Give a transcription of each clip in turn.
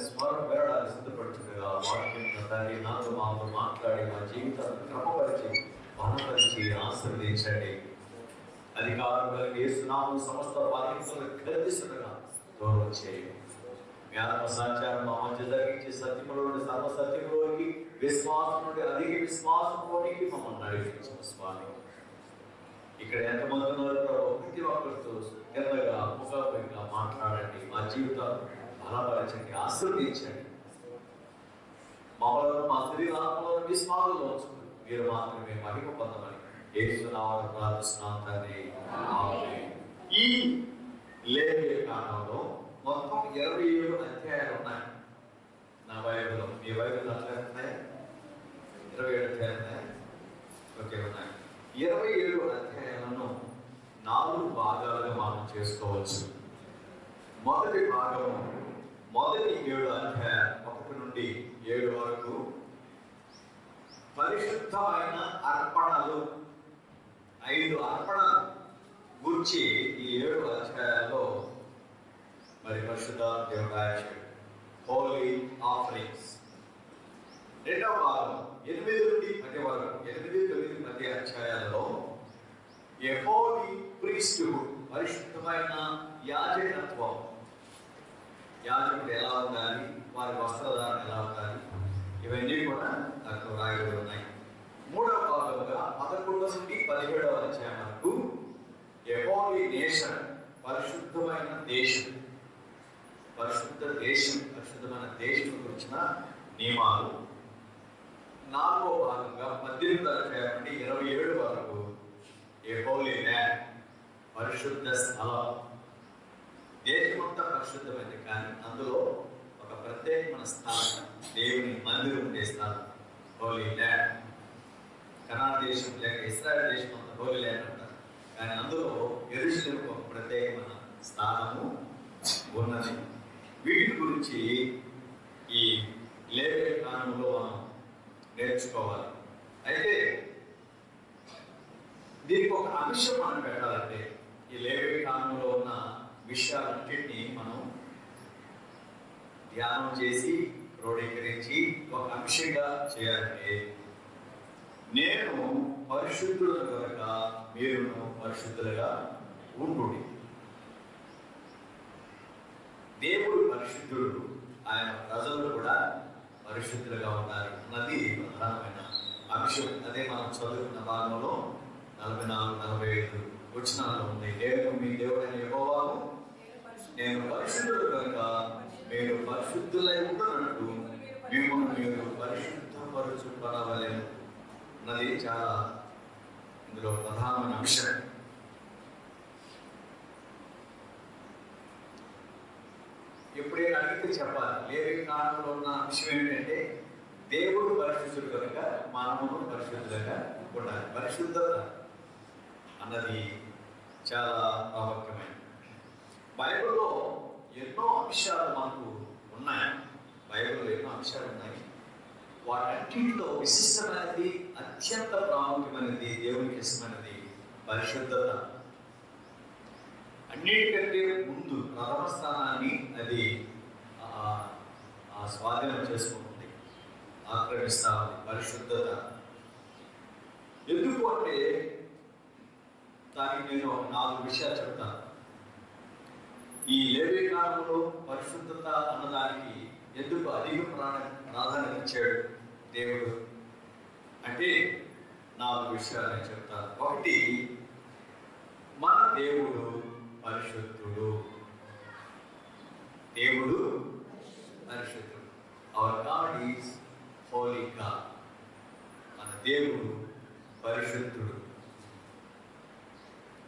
స్వరం వేయడానికి సిద్ధపడుతుండగా వాక్యం తండ్రి నాతో మాతో మాట్లాడి మా జీవితాన్ని క్రమపరిచి బలపరిచి ఆశీర్వదించండి. అధికారులకు యేసునామమున సమస్త బాధ్యతలను ఖండిస్తుండగా దూరం చేయండి. మీ ఆత్మ సంచారం మా మధ్య జరిగించి సత్యములో నుండి సర్వసత్యంలోకి, విశ్వాసం నుండి అధిక విశ్వాసంలోనికి మమ్మల్ని నడిపించిన స్వామి. ఇక్కడ ఎంతమంది ఉన్నారో ప్రతి ఒక్కరితో ఎంతగా ముఖాముఖిగా మాట్లాడండి. మా జీవితాలు బలపరచండి, ఆశీర్వదించండి. మమ్మల్ని మా శరీరాత్మలో విశ్వాసంలో ఉంచుకుని మీరు మాత్రమే మహిమ పొందమని యేసు నామమున ప్రార్థిస్తున్నాను తండ్రి. ఆమేన్. ఈ లేవియ కాండంలో మొత్తం 27 అధ్యాయాలు ఉన్నాయి. నా బైబిల్లో, మీ బైబిల్లో అట్లా ఉన్నాయి 27 అధ్యాయాలు ఉన్నాయి. ఓకే, ఉన్నాయి. 27 అధ్యాయాలను 4 భాగాలుగా మనం చేసుకోవచ్చు. మొదటి భాగము మొదటి 7 అధ్యాయాలు 1 నుండి 7 వరకు పరిశుద్ధమైన అర్పణలు, 5 అర్పణలు గురించి ఈ 7 అధ్యాయాల్లో మరి పరిశుద్ధ దేవుడాయ హోలీ ఆఫరింగ్స్. రెండవ భాగం 8 నుండి 10 వరకు, 8, 9, 10 అధ్యాయాలలో ఏ హోలీ ప్రీస్ట్హుడ్, పరిశుద్ధమైన యాజకత్వం, యాజకుడు ఎలా ఉండాలి, వారి వస్త్రధారణ ఎలా ఉండాలి, ఇవన్నీ కూడా దాంట్లో రాయబడి ఉన్నాయి. మూడవ భాగంగా 11 నుండి 17వ అధ్యాయం వరకు ఏ హోలీ నేషన్, పరిశుద్ధమైన దేశం, పరిశుద్ధ దేశం, పరిశుద్ధమైన దేశం గురించిన నియమాలు. 4వ భాగంగా 18వ అధ్యాయం నుండి 27 వరకు ఏ హోలీ ల్యాండ్, పరిశుద్ధ స్థలం. దేశమంతా పరిశుద్ధమైంది, కానీ అందులో ఒక ప్రత్యేకమైన స్థలం, దేవుని మందిరం ఉండే స్థలం హోలీ ల్యాండ్. కనాన్ దేశం లేక ఇశ్రాయేల్ దేశం అంతా హోలీ ల్యాండ్ అంటారు, కానీ అందులో యెరూషలేముకు ఒక ప్రత్యేకమైన స్థానము ఉన్నది. వీటి గురించి ఈ లేవియ కాండంలో మనం నేర్చుకోవాలి. అయితే దీనికి ఒక అంశం మనం పెట్టాలంటే, ఈ లేవియ కాండంలో ఉన్న విషయాలన్నింటినీ మనం ధ్యానం చేసి క్రోడీకరించి ఒక అంశంగా చేయాలంటే, నేను పరిశుద్ధుడు కనుక మీరును పరిశుద్ధులుగా ఉండుడి. దేవుడు పరిశుద్ధుడు, ఆయన ప్రజలు కూడా పరిశుద్ధులుగా ఉండాలి అన్నది ప్రధానమైన అంశం. అదే మనం చదువుకున్న భాగంలో 44, 45 వచనాల్లో ఉంది. నేను మీ దేవుడైన యెహోవాను, నేను పరిశుద్ధుడు కనుక మీరు పరిశుద్ధులై ఉంటున్నట్టు మిమ్మల్ని మీరు పరిశుద్ధపరచుకొనవలెను అన్నది చాలా ఇందులో ప్రధానమైన అంశం. ఎప్పుడైనా అడిగితే చెప్పాలి. లేవియ కాండంలో ఉన్న అంశం ఏంటంటే, దేవుడు పరిశుద్ధుడు కనుక మనము పరిశుద్ధులుగా ఉండాలి. పరిశుద్ధత అన్నది చాలా ప్రాముఖ్యమైనది. బైబిల్లో ఎన్నో అంశాలు మనకు ఉన్నాయి. బైబిల్లో ఎన్నో అంశాలు ఉన్నాయి. వాటన్నింటిలో విశిష్టమైనది, అత్యంత ప్రాముఖ్యమైనది, దేవునికి ఇష్టమైనది పరిశుద్ధత. అన్నిటికంటే ముందు ప్రథమ స్థానాన్ని అది స్వాధీనం చేసుకుంటుంది, ఆక్రమిస్తా ఉంది పరిశుద్ధత. ఎందుకు అంటే దానికి నేను 4 విషయాలు చెప్తాను. ఈ లేవియ కాండంలో పరిశుద్ధత అన్నదానికి ఎందుకు అధిక ప్రాధాన్యత ఇచ్చాడు దేవుడు అంటే 4 విషయాలు నేను చెప్తాను. ఒకటి, మన దేవుడు పరిశుద్ధుడు. దేవుడు పరిశుద్ధుడు. Hour God is Holi God. మన దేవుడు పరిశుద్ధుడు.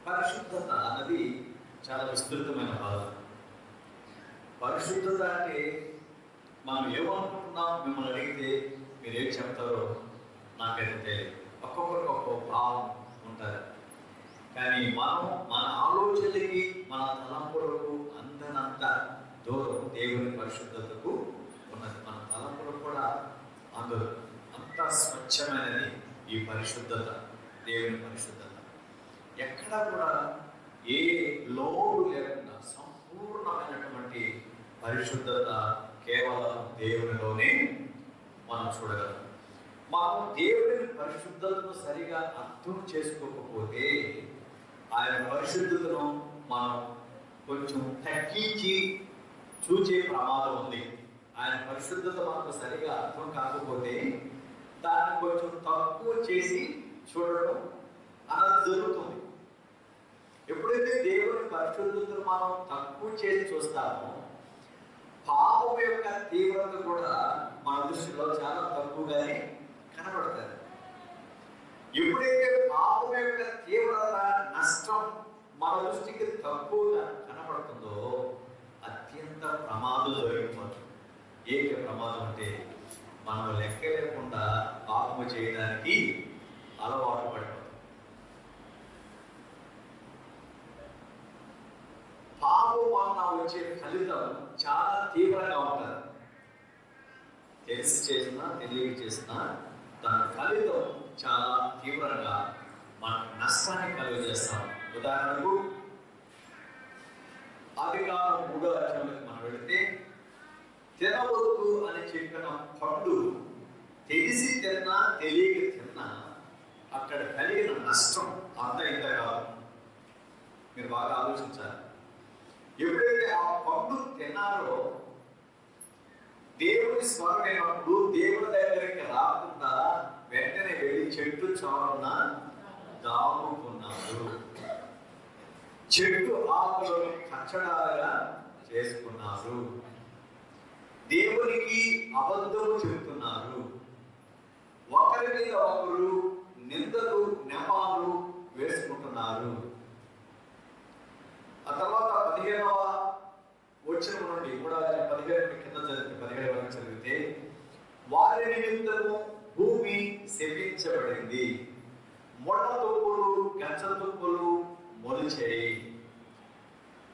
పరిశుద్ధత అన్నది చాలా విస్తృతమైన పదం. పరిశుద్ధత అంటే మనం ఏమనుకుంటున్నాం, మిమ్మల్ని అడిగితే మీరు ఏం చెప్తారో నాకైతే తెలియదు. ఒక్కొక్కరికి ఒక్కొక్క భావం ఉంటుంది. కానీ మనం మన ఆలోచనలకి, మన తలంపులకు అందనంత దూరం దేవుని పరిశుద్ధతకు ఉన్నది. మన తలంపులకు కూడా అందరు అంత స్వచ్ఛమైనది ఈ పరిశుద్ధత, దేవుని పరిశుద్ధత. ఎక్కడ కూడా ఏ లోటు లేకుండా సంపూర్ణమైనటువంటి పరిశుద్ధత కేవలం దేవునిలోనే మనం చూడగలం. మనం దేవుని పరిశుద్ధతను సరిగా అర్థం చేసుకోకపోతే ఆయన పరిశుద్ధతను మనం కొంచెం తగ్గించి చూచే ప్రమాదం ఉంది. ఆయన పరిశుద్ధత మనకు సరిగా అర్థం కాకపోతే దాన్ని కొంచెం తక్కువ చేసి చూడడం అన్నది జరుగుతుంది. ఎప్పుడైతే దేవుని పరిశుద్ధతను మనం తక్కువ చేసి చూస్తామో పాపం యొక్క తీవ్రత కూడా మన దృష్టిలో చాలా తక్కువగానే కనబడుతుంది. ఎప్పుడైతే పాపం యొక్క తీవ్రత, నష్టం మన దృష్టికి తక్కువగా కనబడుతుందో అత్యంత ప్రమాదం జరిగిపోతుంది. ఏక ప్రమాదం అంటే మనం లెక్క లేకుండా పాపము చేయడానికి అలవాటు పడిపోతాం. పాపం వలన వచ్చే ఫలితం చాలా తీవ్రంగా ఉంటుంది. తెలిసి చేసినా తెలియక చేసినా దాని ఫలితం చాలా తీవ్రంగా మనకు నష్టాన్ని కలుగజేస్తాం. ఉదాహరణకు ఆదికాండం 3వ అధ్యాయంలోకి మనం వెళితే తినవద్దు అని చెప్పిన పండు తెలిసి తిన్నా తెలియక తిన్నా అక్కడ కలిగిన నష్టం అంత ఇంత కాదు. మీరు బాగా ఆలోచించాలి. ఎప్పుడైతే ఆ పండు తిన్నారో దేవుని స్వరమైనప్పుడు దేవుని దగ్గరికి రాకుండా వెంటనే వెళ్ళి చెట్టు చాటున దాముకున్నారు. చెట్టు ఆకులను కచ్చడాలుగా చేసుకున్నారు. దేవునికి అబద్ధము చెబుతున్నారు. ఒకరి మీద ఒకరు నిందలు నెపాలు వేసుకుంటున్నారు. ఆ తర్వాత 15వ వచనం నుండి కూడా 15 కింద చదివితే 17 వరకు చదివితే వారి నిమిత్తము భూమి శపించబడింది, మొట్ట తుప్పులు గంజ తుప్పులు మొలిచాయి.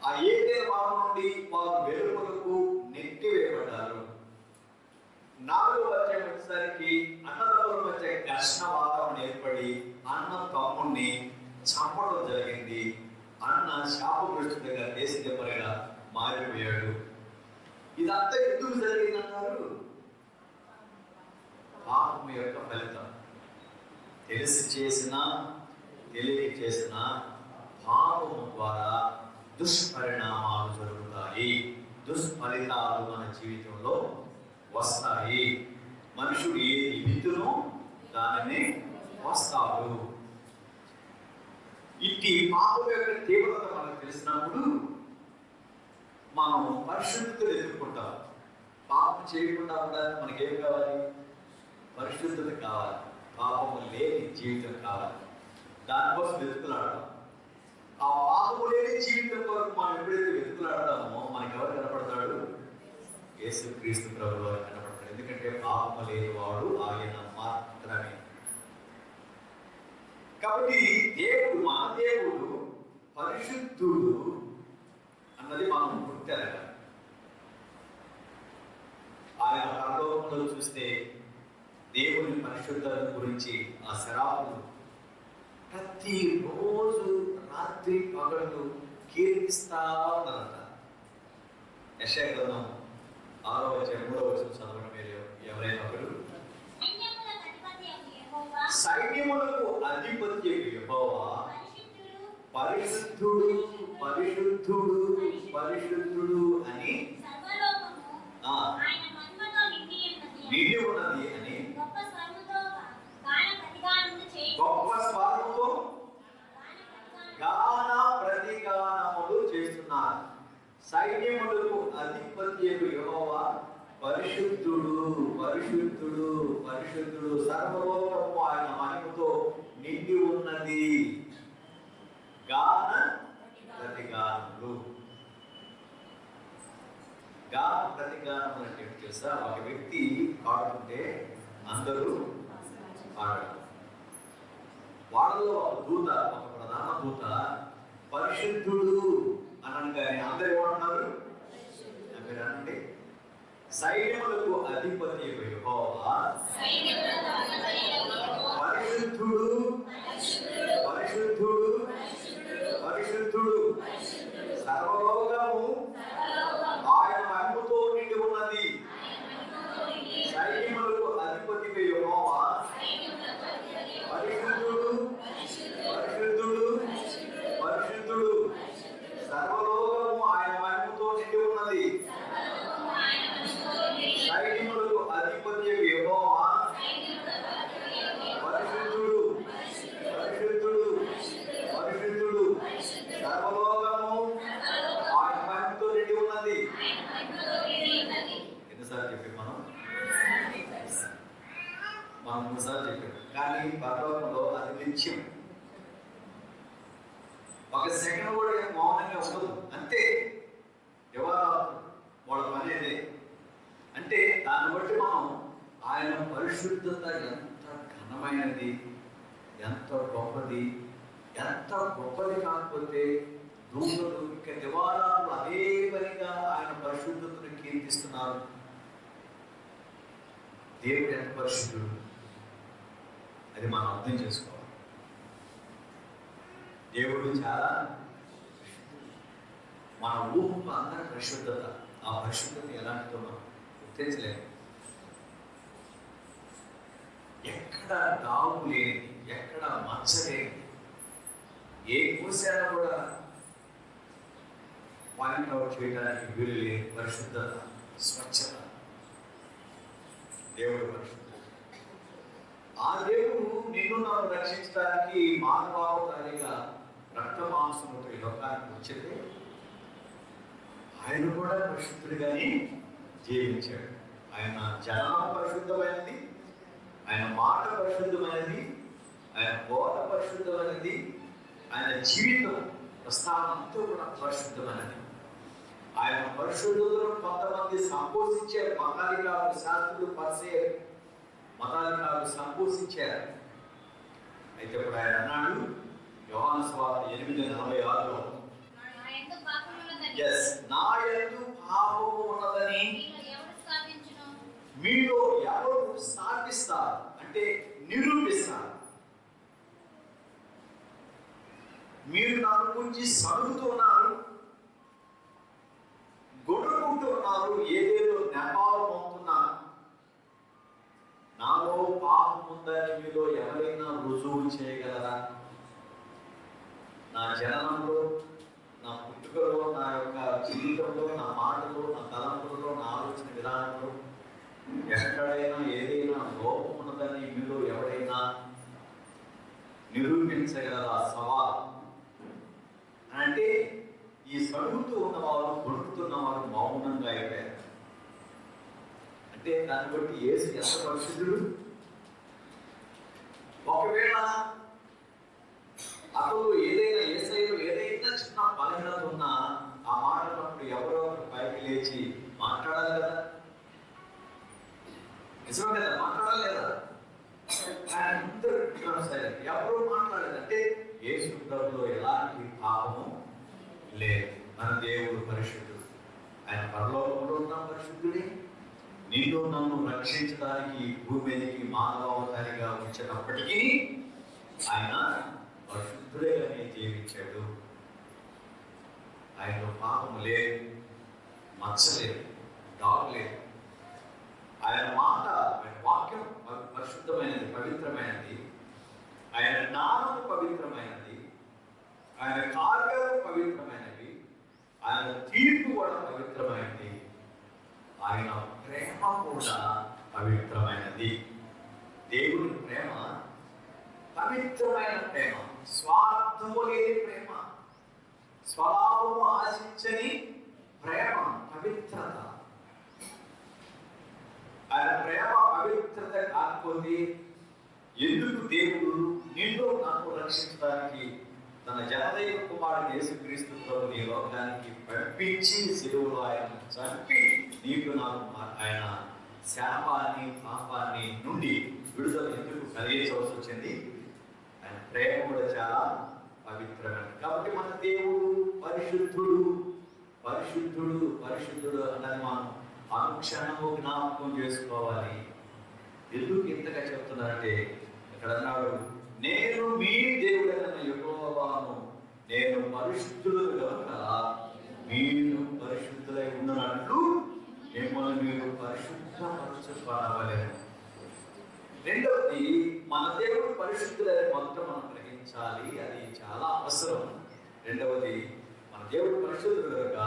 ఆ ఏదే వారం నుండి వారు వెలుగులకు నెట్టివేయబడ్డారు. 4వ అధ్యాయం వచ్చేసరికి అన్నదమ్ముల మధ్య ఘర్షణ వాతావరణం ఏర్పడి అన్న తమ్ముడిని చంపడం జరిగింది. అన్న శాపగ్రస్తుడిగా దేశదెబ్బగా మారిపోయాడు. ఇదంతా ఎందుకు జరిగిందన్నారు? పాపం యొక్క ఫలితం. తెలిసి చేసిన తెలియక చేసిన పాపము ద్వారా దుష్పరిణామాలు జరుగుతాయి. దుష్ఫలితాలు మన జీవితంలో వస్తాయి. మనుషుడు ఏది విత్తునో దానిని వస్తాడు. ఇట్టి పాపం యొక్క తీవ్రత మనకు తెలిసినప్పుడు మనం పరిశుద్ధతను ఎదుర్కొంటాం. పాపం చేయకుండా ఉండడానికి మనకేం కావాలి? పరిశుద్ధత కావాలి. పాపము లేని జీవితం కావాలి. దానికోసం వెతుకులాడతాం. ఆ పాపము లేని జీవితం కొరకు మనం ఎప్పుడైతే వెతుకులాడతామో మనకి ఎవరు కనపడతాడు? యేసుక్రీస్తు ప్రభువు వారు కనపడతాడు. ఎందుకంటే పాపము లేని వాడు ఆయన మాత్రమే. కాబట్టి దేవుడు, మన దేవుడు పరిశుద్ధుడు అన్నది మనం గుర్తెరగాలి. ఆయన పరలోకంలో చూస్తే దేవుని పరిశుద్ధత గురించి ఆ శరాపులు ప్రతిరోజు రాత్రి పగళ్ళు కీర్తిస్తా ఉన్నారట. యెషయా గ్రంథం 6వ అధ్యాయం 3వ వచనం చదవడం మీరు ఎవరైనా ఒకరు. సైన్యములకు అధిపతి యెహోవా పరిశుద్ధుడు పరిశుద్ధుడు పరిశుద్ధుడు అని నిండి ఉన్నది అని గొప్ప స్వరముతో గాన ప్రతిగానములు చేస్తున్నారు. సైన్యములకు అధిపతి యెహోవా పరిశుద్ధుడు పరిశుద్ధుడు పరిశుద్ధుడు, సర్వలోకము ఆయన మహిమతో నిండి ఉన్నది. గాన ప్రతిగానములు. గాన ప్రతిగానములు అంటే ఏంటి తెలుసా? ఒక వ్యక్తి పాడుతుంటే అందరూ పాడరు. వాళ్ళలో ఒక దూత, ఒక ప్రధాన దూత పరిశుద్ధుడు అనగానే అందరూ ఏమంటున్నారు? మీరు అనండి. సైన్యములకు అధిపతి యెహోవా పరిశుద్ధుడు పరిశుద్ధుడు పరిశుద్ధుడు, సర్వలోకము ఆయన మహిమతో నిండి ఉన్నది. కానీ పరలోకంలో అది నిత్యం. ఒక సెకండ్ కూడా మౌనంగా ఉండదు, అంతే. దివారాత్రులు వాళ్ళ పని అదే. అంటే దాన్ని బట్టి మనం ఆయన పరిశుద్ధత ఎంత ఘనమైనది, ఎంత గొప్పది, ఎంత గొప్పది కాకపోతే దూతలు ఇక దివారాలు అదే పనిగా ఆయన పరిశుద్ధతను కీర్తిస్తున్నారు. దేవుడు ఎంత పరిశుద్ధుడు అది మనం అర్థం చేసుకోవాలి. దేవుడు చాలా మన ఊహకు అందరి పరిశుద్ధత, ఆ పరిశుద్ధత ఎలాంటిదో మనం గుర్తించలేము. ఎక్కడ దాగు లేని, ఎక్కడ మచ్చ లేని, ఏ కోశాన కూడా పాయింట్ అవుట్ చేయడానికి వీలు లేని పరిశుద్ధత, స్వచ్ఛత. దేవుడు పరిశుద్ధుడు. ఆ దేవుడు నిన్ను నన్ను రక్షించడానికి మానవావతారిగా రక్త మాంసముతో ఈ లోకానికి వచ్చింది. ఆయన కూడా పరిశుద్ధుడిగానే జీవించాడు. ఆయన జనం పరిశుద్ధమైనది, ఆయన మాట పరిశుద్ధమైనది, ఆయన బోధ పరిశుద్ధమైనది, ఆయన జీవితం ప్రస్థానం అంతా కూడా పరిశుద్ధమైనది. ఆయన పరిశుద్ధులను కొంతమంది సంపోషించారు. మతాధికారులు, శాస్త్రులు, పరిసయ్యులు మతాధికారులు సంపోషించారు. అయితే ఇప్పుడు ఆయన అన్నాడు యోహాను సువార్త 8:46లో, నా యందు పాపము ఉన్నదని మీలో ఎవరు స్థాపిస్తారు అంటే నిరూపిస్తారు. మీరు నన్ను గురించి సడుగుతున్నారు, గొడుగుంటున్నారు, ఏదేదో నెపాలు మోపుతున్నారు. నాలో పాపం ఉందని మీలో ఎవరైనా రుజువు చేయగలరా? నా జననంలో, నా పుట్టుకలో, నా యొక్క జీవితంలో, నా మాటలో, నా తలంపులలో, నా ఆలోచన విధానంలో ఎక్కడైనా ఏదైనా లోపం ఉన్నదని మీలో ఎవరైనా నిరూపించగలరా? సవాల్ అంటే ఈ సడుగుతూ ఉన్నవారు, గొడుగుతున్నవారు మౌనంగా అయిపోయారు. అంటే దాన్ని బట్టి యేసు ఎంత పరిశుద్ధుడు. ఒకవేళ అతను ఏదైనా యేసయ్యలో ఏదైనా చిన్న బలహీనత ఉన్నా ఆ మాటలప్పుడు ఎవరో పైకి లేచి మాట్లాడాలి కదా, నిజమే కదా, మాట్లాడాలి కదా. అందరూ సరే ఎవరో మాట్లాడేదంటే యేసు ప్రభులో ఎలాంటి పాపము లేదు. మన దేవుడు పరిశుద్ధుడు. ఆయన పరలోకంలో ఉన్న పరిశుద్ధుడే. నిన్ను నన్ను రక్షించడానికి భూమి మీదకి మానవావతారిగా వచ్చినప్పటికీ ఆయన పరిశుద్ధుడేగానే జీవించాడు. ఆయనలో పాపము లేదు, మచ్చ లేదు, డాగ్ లేదు. ఆయన మాట, ఆయన వాక్యం పరిశుద్ధమైనది, పవిత్రమైనది. ఆయన జ్ఞానం పవిత్రమైనది, ఆయన కార్యాలు పవిత్రమైనవి, ఆయన తీర్పు కూడా పవిత్రమైనది, ఆయన ప్రేమ కూడా పవిత్రమైనది. దేవుని ప్రేమ పవిత్రమైన ప్రేమ, స్వార్థము లేని ప్రేమ, స్వలాభము ఆశించని ప్రేమ, పవిత్రత. ఆయన ప్రేమ పవిత్రత కాకపోతే ఎందుకు దేవుడు నిన్ను నన్ను రక్షించడానికి తన జనదైవ కుమారుడు యేసుక్రీస్తు ప్రభుని లోకానికి పంపించి శిలువలో ఆయన చంపి నీకు నాకు ఆయన శాపాన్ని, పాపాన్ని నుండి విడుదల ఎందుకు కలిగించవలసి వచ్చింది? ఆయన ప్రేమ కూడా చాలా పవిత్రమైనది. కాబట్టి మన దేవుడు పరిశుద్ధుడు, పరిశుద్ధుడు, పరిశుద్ధుడు అన్నది మనం అనుక్షణము జ్ఞాపకం చేసుకోవాలి. ఎందుకు ఇంతగా చెప్తున్నారంటే ఇక్కడ అన్నాడు, నేను మీ దేవుడైన యెహోవాను, నేను పరిశుద్ధుడు కనుక మీరు పరిశుద్ధులై ఉన్నట్లు మిమ్మల్ని మీరు పరిశుద్ధపరచుకోవాలి. రెండవది, మన దేవుడు పరిశుద్ధులైన మొత్తం మనం గ్రహించాలి, అది చాలా అవసరం. రెండవది, మన దేవుడు పరిశుద్ధుడు కనుక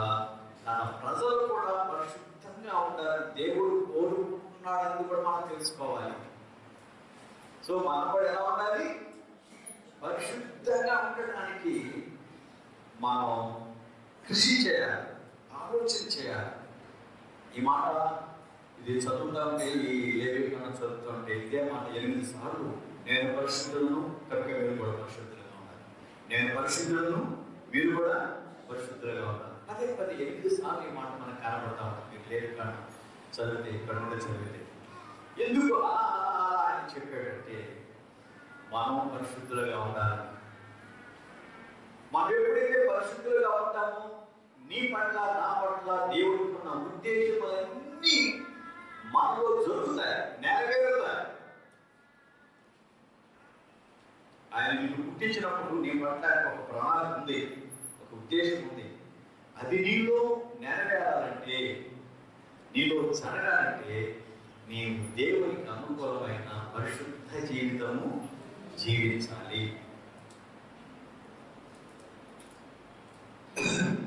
తన ప్రజలు కూడా పరిశుద్ధంగా ఉండాలని దేవుడు కోరుకుంటున్నాడని కూడా మనం తెలుసుకోవాలి. సో మనం కూడా ఎలా ఉండాలి? పరిశుద్ధంగా ఉండడానికి మనం కృషి చేయాలి, ఆలోచన చేయాలి. ఈ మాట ఇది చదువుతా ఉంటే, ఈ లేవీయుల గ్రంథం చదువుతూ ఉంటే ఇదే మాట 8 సార్లు నేను పరిశుద్ధులను కనుక మీరు కూడా పరిశుద్ధులుగా ఉండాలి. నేను పరిశుద్ధులను మీరు కూడా పరిశుద్ధులుగా ఉండాలి. పదే 8 సార్లు ఈ మాట మనకు కనబడతా ఉంటుంది. మీరు లేరు కానీ చదివితే ఇక్కడ నుండి చదివితే ఎందుకు అలా అని చెప్పాడంటే మనం పరిశుద్ధులుగా ఉండాలి. మనం ఎప్పుడైతే పరిశుద్ధులుగా ఉంటామో నీ పట్ల నా పట్ల దేవుడికి ఉన్న ఉద్దేశములన్నీ మనలో జరుగుతాయి, నెరవేరుతాయి. ఆయన నిన్ను పుట్టించినప్పుడు నీ పట్ల ఒక ప్రణాళిక ఉంది, ఒక ఉద్దేశం ఉంది. అది నీలో నెరవేరాలంటే, నీలో జరగాలంటే నీవు దేవునికి అనుకూలమైన పరిశుద్ధ జీవితము జీవించాలి.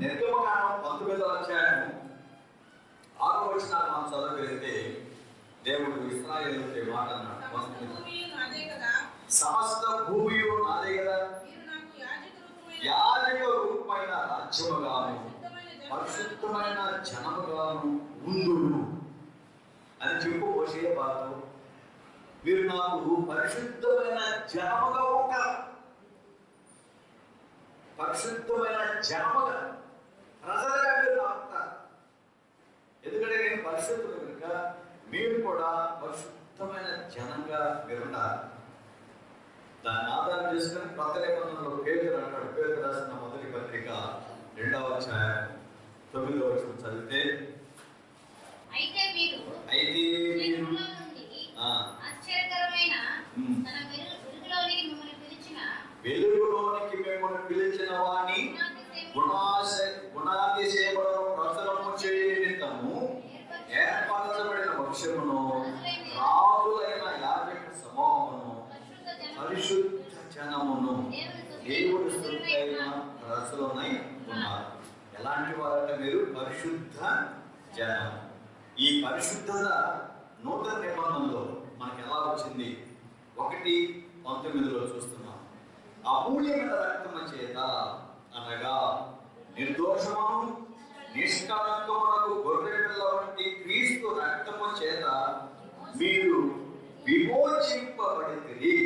నిర్గమకాండం 19వ అధ్యాయం 6వ వచనాన్ని మనం చదవగలిగితే దేవుడు ఇశ్రాయేలుతో మాట అన్నాడు. సమస్త భూమియు నాదే కదా, యాజక రూపమైన రాజ్యముగాను పరిశుద్ధమైన జనముగాను ఉందురు అని చెప్పు హోషేయ బాధతో. మీరు నాకు పరిశుద్ధమైన జనముగా ఉంటారు, పరిశుద్ధమైన జనముగా ప్రజలుగా మీరు ఉంటారు. ఎందుకంటే నేను పరిశుద్ధులు కనుక మీరు కూడా పరిశుద్ధమైన జనంగా మీరు ఉండాలి. దాన్ని ఆధారం చేసుకుని కొత్త నిబంధనలో పేతురు అంటాడు. పేతురు రాసిన మొదటి పత్రిక 2వ అధ్యాయం 9వ వచనం చదివితే అయితే మీరు వెలుగులోనికి మిమ్మల్ని పిలిచిన వాణి గుణాతిశయములను ప్రచురము చేయ నిమిత్తము ఏర్పరచబడిన వంశమును రాజులైన యాజక సమూహమును పరిశుద్ధ జనమును దేవుడు సొత్తైన ప్రజలనై ఉన్నారు. ఎలాంటి వారంటే మీరు పరిశుద్ధ జనం. ఈ పరిశుద్ధత నూతన నిబంధనలో మనకు ఎలా వచ్చింది? 1:19 చూస్తున్నాం. అమూల్యమైన రక్తము చేత అనగా నిర్దోషమును నిష్కళంకమునకు గొర్రె పిల్ల వంటి క్రీస్తు రక్తము చేత మీరు విమోచింపబడితిరి.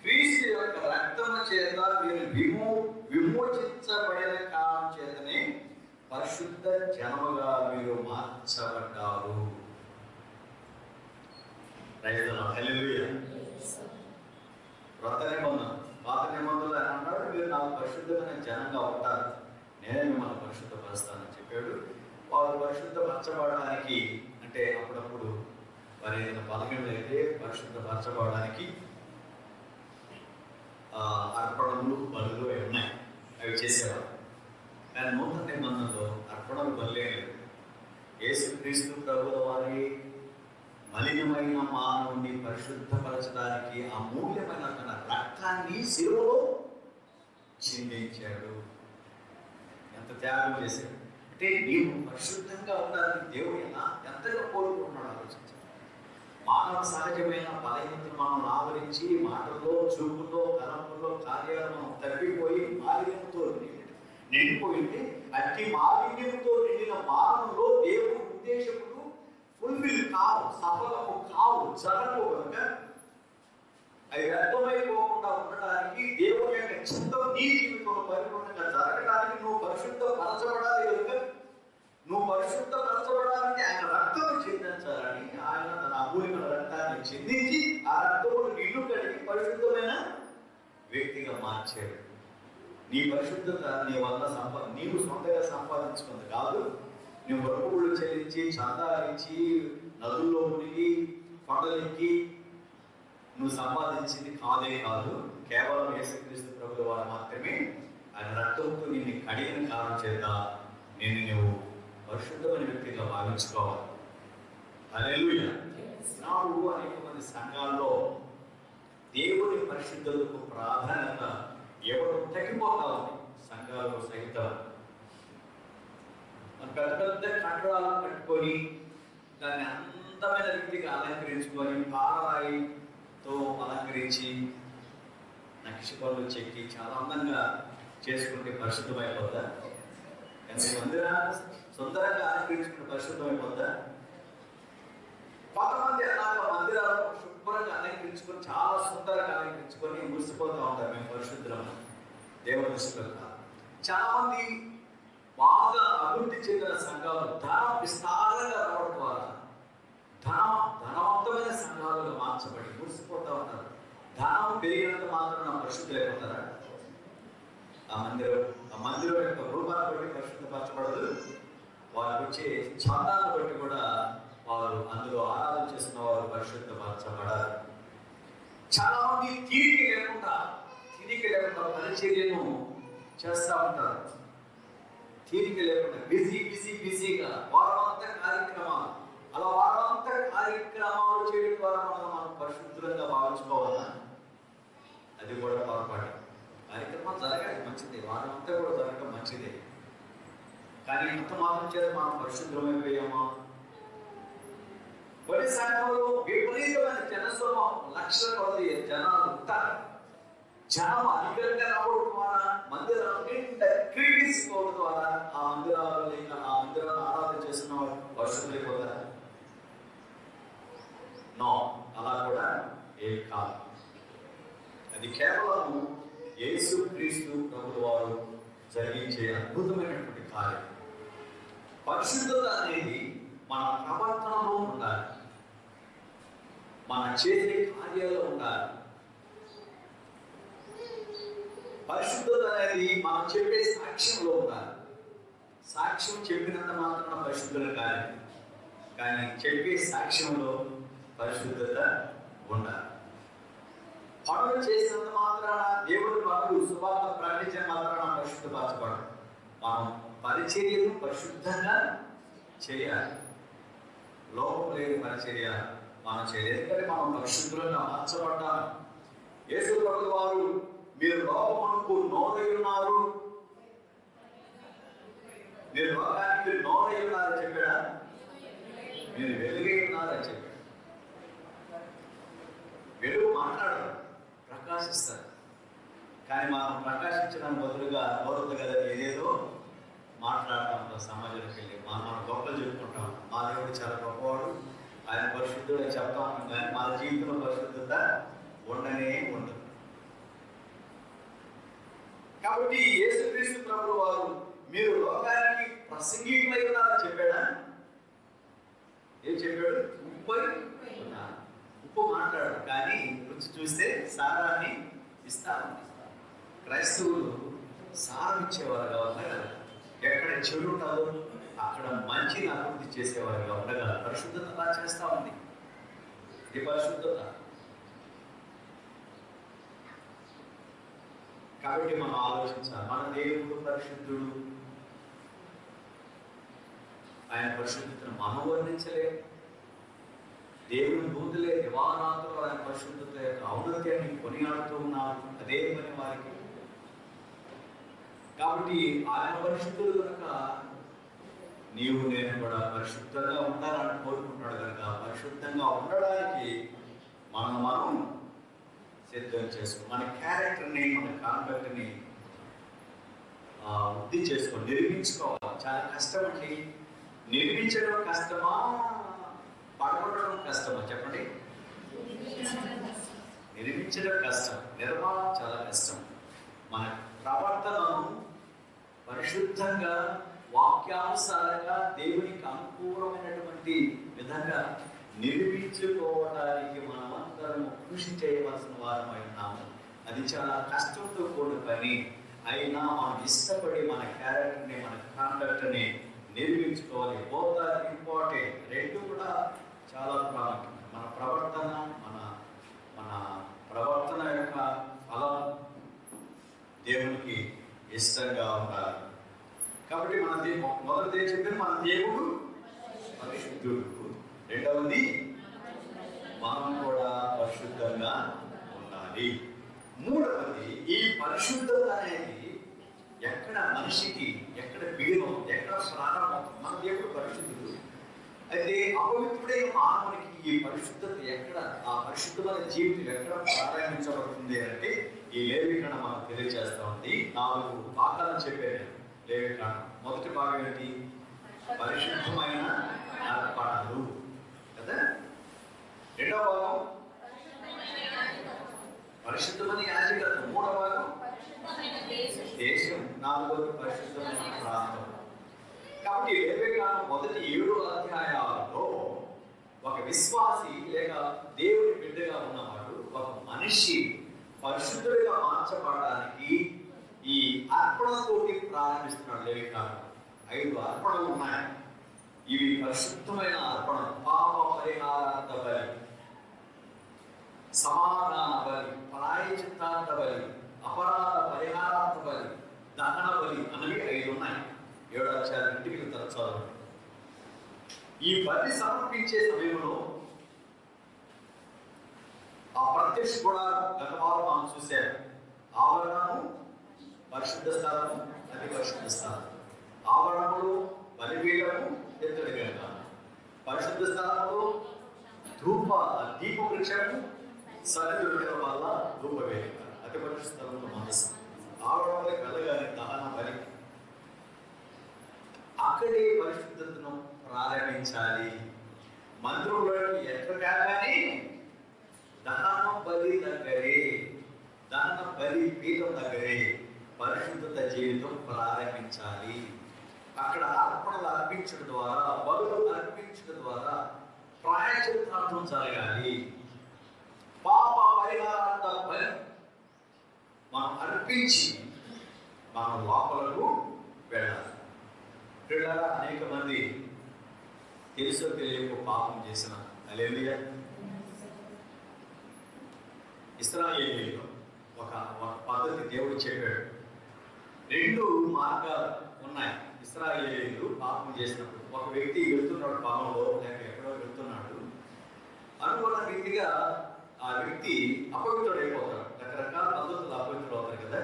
క్రీస్తు యొక్క రక్తము చేత మీరు విమోచించబడిన కారణం చేతనే పరిశుద్ధ జనముగా మీరు మార్చబడ్డారు. హల్లెలూయా. కొత్త నిబంధన, పాత నిబంధనలు అన్నాడు మీరు నాకు పరిశుద్ధమైన జనంగా ఉంటారు, నేనే మిమ్మల్ని పరిశుద్ధపరుస్తానని చెప్పాడు. వారు పరిశుద్ధపరచబడడానికి అంటే అప్పుడప్పుడు వారి బలహీనత అయితే పరిశుద్ధపరచబడడానికి అర్పణలు బలులు ఉన్నాయి, అవి చేసేవారు. కానీ నూతన నిబంధనలో అర్పణలు బలేలేదు. యేసుక్రీస్తు ప్రభుల వారి మలినమైన మానవుని పరిశుద్ధపరచడానికి అమూల్యమైన తన రక్తాన్ని శిలువలో చిందించాడు. ఎంత త్యాగం చేశాడు అంటే నీవు పరిశుద్ధంగా ఉండాలని దేవుడు ఎంతగా కోరుకుంటున్నాడు ఆలోచించాడు. మానవ సహజమైన బలహీనతను మనం ఆవరించి మాటల్లో, చూపుల్లో, తలంపుల్లో, కార్యాలు మనం తప్పిపోయి మాలిన్యంతో నిండిపోయింది. అట్టి మాలిన్యంతో నిండిన మానవులో దేవుడి ఉద్దేశములు ఫుల్ఫిల్ కావు, సఫలము కావు, జరగవు. కనుక అవి వ్యర్థమైపోకుండా ఉండడానికి దేవుని యొక్క చిత్తం నీ జీవితంలో పరిపూర్ణంగా జరగడానికి నువ్వు పరిశుద్ధపరచబడాలి. కనుక నువ్వు పరిశుద్ధపరచబడాలంటే ఆయన రక్తము చిందించాలని ఆయన తన అమూల్యమైన రక్తాన్ని చిందించి ఆ రక్తమును నిన్ను కడిగి పరిశుద్ధమైన వ్యక్తిగా మార్చాడు. నీ పరిశుద్ధత నీ వల్ల నీవు సొంతగా సంపాదించుకుంది కాదు. నువ్వు వరకుళ్ళు చెల్లించి, చందాలించి, నదుల్లో మునిగి, కొండలెక్కి నువ్వు సంపాదించింది కాదే కాదు. కేవలం యేసుక్రీస్తు ప్రభుల వారు మాత్రమే ఆయన రక్తంతో నిన్ను కడిగిన కారణం చేత నువ్వు పరిశుద్ధమైన వ్యక్తిగా భావించుకోవాలి. హల్లెలూయా. నాడు అనేక మంది సంఘాల్లో దేవుని పరిశుద్ధతకు ప్రాధాన్యత ఎవరు తగ్గిపోతా ఉంది. సంఘాలు సహితం పెద్ద పెద్ద కట్టడాలను కట్టుకొని దాన్ని అందమైన రీతిగా అలంకరించుకొని పాలరాయితో అలంకరించి నక్ష పనులు చెక్కి చాలా అందంగా చేసుకుంటే పరిశుద్ధమైపోద్దా? సుందరంగా అలంకరించుకుంటే పరిశుద్ధమైపోద్దా? కొంతమంది అలాగా మందిరాలను శుభ్రంగా అలంకరించి తగ్గించుకొని మురిసిపోతూ ఉంటారు, మేము పరిశుద్ధులము. దేవుని దృష్టిలో కాదు. చాలా మంది బాగా అభివృద్ధి చెందిన సంఘాలు ధనం విస్తారంగా రావడం ద్వారా ధనవంతమైన సంఘాలుగా మార్చబడి మురిసిపోతూ ఉంటారు. ధనం పెరిగినంత మాత్రం పరిశుద్ధులు అయిపోతారా? ఆ మందిరం యొక్క రూపాన్ని బట్టి పరిశుద్ధపరచబడదు. వారికి వచ్చే చందాలను బట్టి కూడా వారు అందులో ఆరాధన చేస్తున్న వారు పరిశుద్ధపరచబడారు. చాలా మంది తీరిక లేకుండా పరిచర్యను చేస్తూ ఉంటారు. తీరిక లేకుండా బిజీగా వారమంతా కార్యక్రమాలు, అలా వారమంతా కార్యక్రమాలు చేయడం ద్వారా మనం పరిశుద్ధంగా భావించుకోవాలా? అది కూడా పొరపాటు. కార్యక్రమాలు జరగాలి, మంచిదే, వారమంతా కూడా జరగడం మంచిదే. కానీ ఇంత మాత్రం చేత మనం పరిశుద్ధమైపోయామా? కొన్ని సంఘంలో విపరీతమైన జనస్వభావం, లక్షల కొద్ది జనాలు ఉంటారు. జనం అధికంగా రావడం ద్వారా మందిరాలు క్రీడిపోవడం ద్వారా ఆ మందిరాలను ఆరాధన చేస్తున్న వారు పరిశుద్ధులైపోతారు. నో, అలా కూడా ఏం కాదు. అది కేవలం యేసుక్రీస్తు ప్రభువు వారు జరిగించే అద్భుతమైనటువంటి కార్యం. పరిశుద్ధత అనేది మన ప్రవర్తనలో ఉండాలి, మన చేసే కార్యాల్లో ఉండాలి. పరిశుద్ధత అనేది మనం చెప్పే సాక్ష్యంలో ఉండాలి. సాక్ష్యం చెప్పినంత మాత్రాన పరిశుద్ధత కాదు, కానీ చెప్పే సాక్ష్యంలో పరిశుద్ధత ఉండాలి. పనులు చేసినంత మాత్రాన, దేవుడి పనులు సువార్త ప్రకటించిన మాత్రాన పరిశుద్ధపరచబడదు. మనం పరిచర్యను పరిశుద్ధంగా చేయాలి. లోపం లేని పరిచర్య మనం చేయలేదు, ఎందుకంటే మనం పరిశుద్ధంగా మార్చబడ్డాం. యేసు ప్రభువు వారు మీరు లోకమునకు నోరై ఉన్నారు, మీరు లోకానికి మీరు నోరై ఉన్నారని చెప్పాడా? మీరు వెలుగై ఉన్నారని చెప్పాడు. వెలుగు మాట్లాడరు, ప్రకాశిస్తారు. కానీ మనం ప్రకాశించడానికి బదులుగా నోరుంది కదా ఏదేదో మాట్లాడటం, సమాజంలోకి వెళ్ళి మన గొప్పలు చెప్పుకుంటాం. మా దేవుడు చాలా గొప్పవాడు, ఆయన పరిశుద్ధుడు అని చెప్తా ఉంటాం. కానీ మన జీవితంలో పరిశుద్ధత ఉండనే ఉండదు. కాబట్టి యేసుక్రీస్తు ప్రభువు వారు మీరు లోకానికి ప్రసంగికులై ఉన్నారని చెప్పాడా? ఏం చెప్పాడు? ఉప్పు మాట్లాడు, కానీ రుచి చూస్తే సారాన్ని ఇస్తాను. క్రైస్తవులు సారం ఇచ్చేవారుగా ఉండగా, ఎక్కడ చెడు ఉంటుందో అక్కడ మంచిని అభివృద్ధి చేసేవారుగా ఉండగా పరిశుద్ధత అలా చేస్తూ ఉంది. ఇది పరిశుద్ధత. కాబట్టి మనం ఆలోచించాలి, మన దేవుడు పరిశుద్ధుడు, ఆయన పరిశుద్ధతను మనం వర్ణించలేము. దేవుని దూతలే దివారాత్రులు ఆయన పరిశుద్ధత యొక్క ఔన్నత్యాన్ని కొనియాడుతూ ఉన్నారు. అదే పని వారికి. కాబట్టి ఆయన పరిశుద్ధుడు కనుక నీవు నేను కూడా పరిశుద్ధంగా ఉండాలని కోరుకుంటున్నాడు కనుక పరిశుద్ధంగా ఉండడానికి మనం సిద్ధం చేసుకో, మన క్యారెక్టర్ని, మన కాండక్ట్ని వృద్ధి చేసుకో, నిర్మించుకోవాలి. చాలా కష్టం అండి. నిర్మించడం కష్టమా, పడగొట్టడం కష్టమా? చెప్పండి. నిర్మించడం కష్టం, నిర్మాణం చాలా కష్టం. మన ప్రవర్తనను పరిశుద్ధంగా, వాక్యానుసారంగా, దేవునికి అనుకూలమైనటువంటి విధంగా నిర్మించుకోవడానికి మనమందరం కృషి చేయవలసిన వారమై ఉన్నాము. అది చాలా కష్టంతో కూడిన పని. అయినా మనం ఇష్టపడి మన క్యారెక్టర్ని, మన కాండక్ట్ని నిర్మించుకోవాలి. Both are important. రెండు కూడా చాలా ప్రాముఖ్యం. మన ప్రవర్తన, మన ప్రవర్తన యొక్క ఫలం దేవునికి ఇష్టంగా ఉండాలి. కాబట్టి మొదటిది ఏం చెప్పారు? మన దేవుడు పరిశుద్ధుడు. రెండవది మనం కూడా పరిశుద్ధంగా ఉండాలి. మూడవది, ఈ పరిశుద్ధత అనేది ఎక్కడ మనిషికి ఎక్కడ బిగినం, ఎక్కడ ప్రారంభం? మన దేవుడు పరిశుద్ధుడు. అయితే అపవిత్రుడైన మానవునికి ఈ పరిశుద్ధత ఎక్కడ, ఆ పరిశుద్ధమైన జీవితం ఎక్కడ ప్రారంభించబడుతుంది అంటే ఈ లేవికాండం మనకు తెలియజేస్తా ఉంది. 4 భాగాలను చెప్పారు లేవికాండం. మొదటి భాగం ఏంటి? పరిశుద్ధమైన అర్పణలు కదా. రెండవ భాగం పరిశుద్ధమైన విశ్వాసి లేక దేవుని బిడ్డగా ఉన్నవాడు, ఒక మనిషి పరిశుద్ధుడిగా మార్చబడడానికి ఈ అర్పణతోటి ప్రారంభిస్తున్నాడు. లేవికాండం 5 అర్పణలు ఉన్నాయి. ఇవి పరిశుద్ధమైన అర్పణ: పాప పరిహారార్థ బలి, సమాధాన బలి, ప్రాయశ్చిత్తార్థ బలి, అపరాధ పరిహారార్థ బలి, దహన బలి అనేవి 5 ఉన్నాయి. 7వ అధ్యాయం ఇంటికి చదవండి. ఈ బలి సమర్పించే సమయంలో ఆ ప్రత్యక్ష గుడారం గత వారం మనం చూశారు. ఆవరణము పరిశుద్ధ స్థలము, అతి పరిశుద్ధ స్థలం. ఆవరణములు బలిపీఠము, ఎత్తడి గంగ. పరిశుద్ధ స్థలంలో దీప వృక్షము, సన్నిధుల వల్ల ధూప వేదిక. అతి పరిశుద్ధ స్థలంలో మనసు. ఆవరణలో వెళ్ళగానే దహన బలి. అక్కడే పరిశుద్ధతను ప్రారంభించాలి. మందిరంలోకి ఎక్కగానే దహన బలి దగ్గరే, దహన బలి పీఠం దగ్గరే పరిశుద్ధత జీవితం ప్రారంభించాలి. అక్కడ అర్పణలు అర్పించడం ద్వారా, బలులు అర్పించడం ద్వారా ప్రాయశ్చిత్తార్థం జరగాలి. పాప పరిహారార్థ బలి మనం అర్పించి మనం లోపలకు వెళ్ళాలి. పిల్లల అనేక మంది తెలుసో తెలియక పాపం చేసిన హల్లెలూయా. ఇశ్రాయేలీయులు ఒక పద్ధతి దేవుడు చెప్పాడు. 2 మార్గాలు ఉన్నాయి. ఇశ్రాయేలీయులు పాపం చేసినప్పుడు ఒక వ్యక్తి వెళ్తున్నాడు, పొలంలో లేక ఎక్కడో వెళ్తున్నాడు, అనుకున్న రీతిగా ఆ వ్యక్తి అపవిత్రుడు అయిపోతాడు. రకరకాల పద్ధతులు అపవిత్రులు అవుతారు కదా.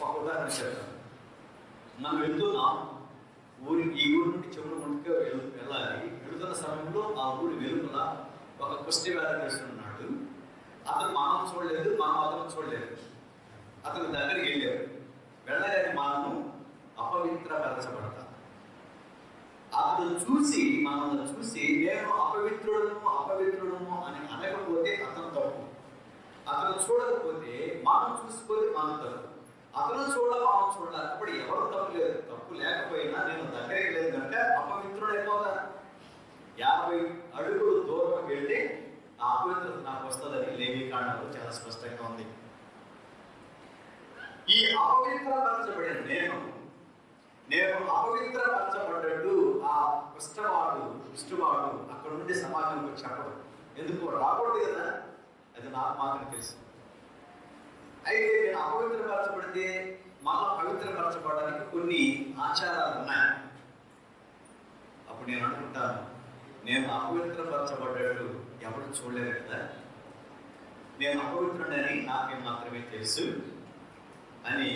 ఒక ఉదాహరణ చెప్తాను. మనం వెళ్తున్నాం, ఈ ఊరి నుండి చెవులు ముందుకు వెళ్ళాలి. వెళుతున్న సమయంలో ఆ ఊరి వెలుగుల ఒక కుష్టి వ్యాధిగ్రస్తుడు ఉన్నాడు. అతను మనం చూడలేదు, మనం అతను చూడలేదు. అతని దగ్గరికి వెళ్ళారు. వెళ్ళగానే మనము అపవిత్రపరచబడతాం. అతను చూసి, మనల్ని చూసి నేను అపవిత్రుడను అని అనకపోతే అతను తప్పు. అతను చూడకపోతే మనం చూసుకొని మనం తప్పు. అతను మనం చూడాలి. అప్పుడు ఎవరు తప్పు లేదు. తప్పు లేకపోయినా నేను దగ్గరికి లేదు కనుక అపవిత్రుడైపోతాను. 50 అడుగులు దూరం వెళ్తే ఆ అపవిత్రత నాకు వస్తుందని లేవికాండంలో చాలా స్పష్టంగా ఉంది. ఈ అపవిత్రపరచబడిన నేను అపవిత్రపరచబడ్డట్టు ఆ కుష్ఠవాడు అక్కడ నుండి సమాజంలో చెప్పడు. ఎందుకు రాకూడదు కదా, అది నాకు మాత్రం తెలుసు. అయితే నేను అపవిత్రపరచబడితే మళ్ళా పవిత్రపరచబడడానికి కొన్ని ఆచారాలు ఉన్నాయి. అప్పుడు నేను అనుకుంటాను, నేను అపవిత్రపరచబడ్డట్టు ఎవరు చూడలేదు కదా, నేను అపవిత్రుడని నాకే మాత్రమే తెలుసు అని